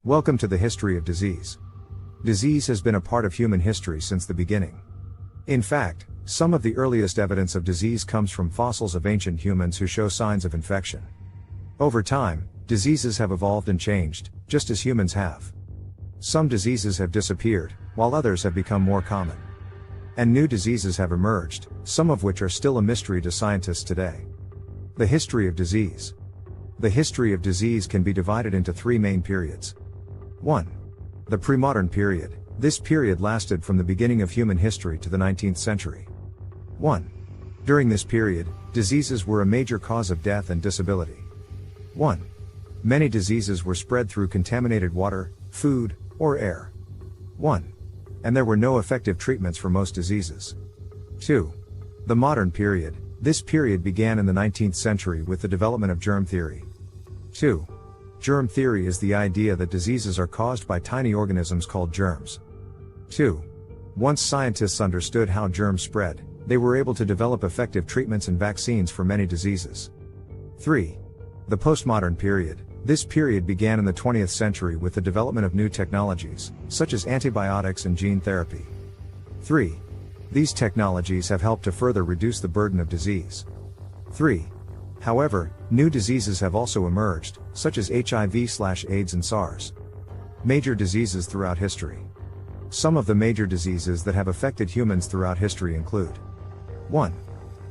Welcome to the history of disease. Disease has been a part of human history since the beginning. In fact, some of the earliest evidence of disease comes from fossils of ancient humans who show signs of infection. Over time, diseases have evolved and changed, just as humans have. Some diseases have disappeared, while others have become more common. And new diseases have emerged, some of which are still a mystery to scientists today. The history of disease. The history of disease can be divided into three main periods. 1. The pre-modern period. This period lasted from the beginning of human history to the 19th century. 1. During this period, diseases were a major cause of death and disability. 1. Many diseases were spread through contaminated water, food, or air. 1. And there were no effective treatments for most diseases. 2. The modern period. This period began in the 19th century with the development of germ theory. 2. Germ theory is the idea that diseases are caused by tiny organisms called germs. 2. Once scientists understood how germs spread, they were able to develop effective treatments and vaccines for many diseases. 3. The postmodern period. This period began in the 20th century with the development of new technologies, such as antibiotics and gene therapy. 3. These technologies have helped to further reduce the burden of disease. 3. However, new diseases have also emerged, such as HIV/AIDS and SARS. Major diseases throughout history. Some of the major diseases that have affected humans throughout history include 1.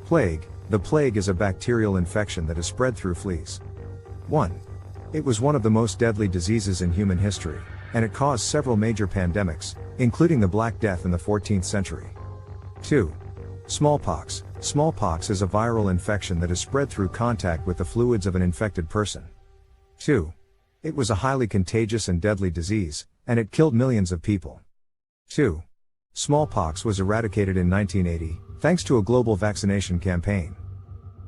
Plague. The plague is a bacterial infection that is spread through fleas. 1. It was one of the most deadly diseases in human history, and it caused several major pandemics, including the Black Death in the 14th century. 2. Smallpox. Smallpox is a viral infection that is spread through contact with the fluids of an infected person. 2. It was a highly contagious and deadly disease, and it killed millions of people. 2. Smallpox was eradicated in 1980, thanks to a global vaccination campaign.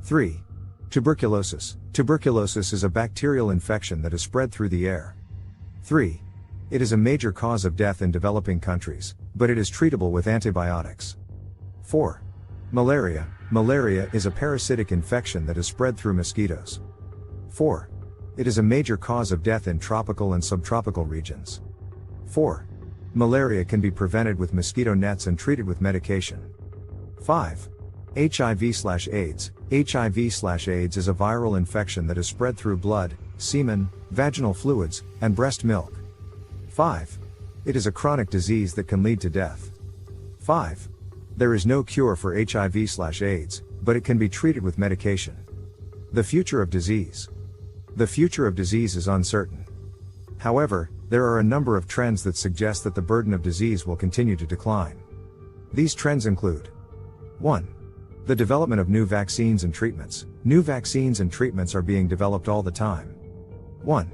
3. Tuberculosis. Tuberculosis is a bacterial infection that is spread through the air. 3. It is a major cause of death in developing countries, but it is treatable with antibiotics. 4. Malaria. Malaria is a parasitic infection that is spread through mosquitoes. 4. It is a major cause of death in tropical and subtropical regions. 4. Malaria can be prevented with mosquito nets and treated with medication. 5. HIV/AIDS. HIV/AIDS is a viral infection that is spread through blood, semen, vaginal fluids, and breast milk. 5. It is a chronic disease that can lead to death. 5. There is no cure for HIV/AIDS, but it can be treated with medication. The future of disease. The future of disease is uncertain. However, there are a number of trends that suggest that the burden of disease will continue to decline. These trends include 1. The development of new vaccines and treatments. New vaccines and treatments are being developed all the time. 1.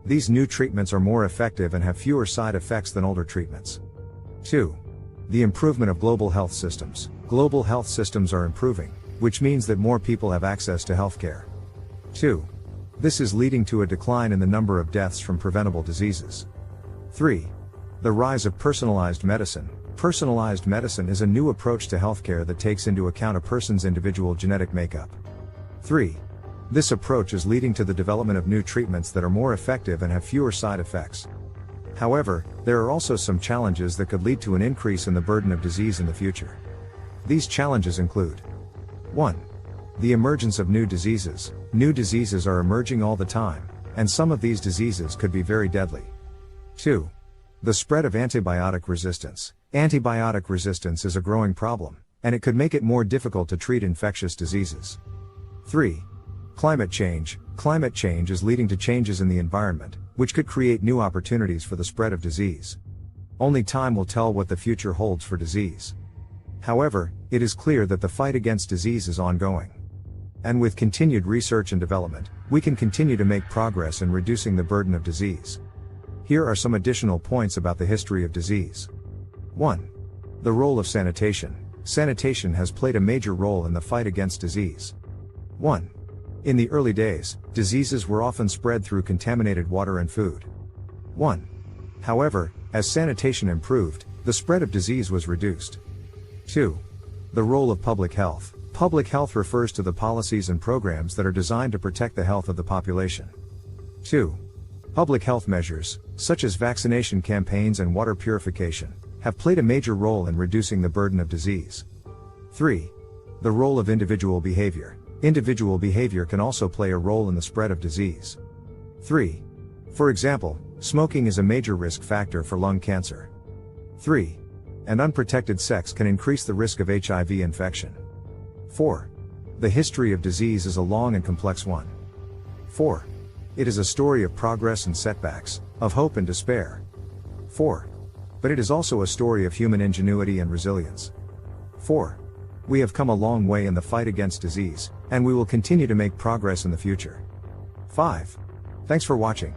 These new treatments are more effective and have fewer side effects than older treatments. 2. The improvement of global health systems. Global health systems are improving, which means that more people have access to healthcare. 2. This is leading to a decline in the number of deaths from preventable diseases. 3. The rise of personalized medicine. Personalized medicine is a new approach to healthcare that takes into account a person's individual genetic makeup. 3. This approach is leading to the development of new treatments that are more effective and have fewer side effects. However, there are also some challenges that could lead to an increase in the burden of disease in the future. These challenges include 1. The emergence of new diseases. New diseases are emerging all the time, and some of these diseases could be very deadly. 2. The spread of antibiotic resistance. Antibiotic resistance is a growing problem, and it could make it more difficult to treat infectious diseases. 3. Climate change. Climate change is leading to changes in the environment, which could create new opportunities for the spread of disease. Only time will tell what the future holds for disease. However, it is clear that the fight against disease is ongoing. And with continued research and development, we can continue to make progress in reducing the burden of disease. Here are some additional points about the history of disease. 1. The role of sanitation. Sanitation has played a major role in the fight against disease. 1. In the early days, diseases were often spread through contaminated water and food. 1. However, as sanitation improved, the spread of disease was reduced. 2. The role of public health. Public health refers to the policies and programs that are designed to protect the health of the population. 2. Public health measures, such as vaccination campaigns and water purification, have played a major role in reducing the burden of disease. 3. The role of individual behavior. Individual behavior can also play a role in the spread of disease. 3. For example, smoking is a major risk factor for lung cancer. 3. And unprotected sex can increase the risk of HIV infection. 4. The history of disease is a long and complex one. 4. It is a story of progress and setbacks, of hope and despair. 4. But it is also a story of human ingenuity and resilience. 4. We have come a long way in the fight against disease, and we will continue to make progress in the future. 5. Thanks for watching.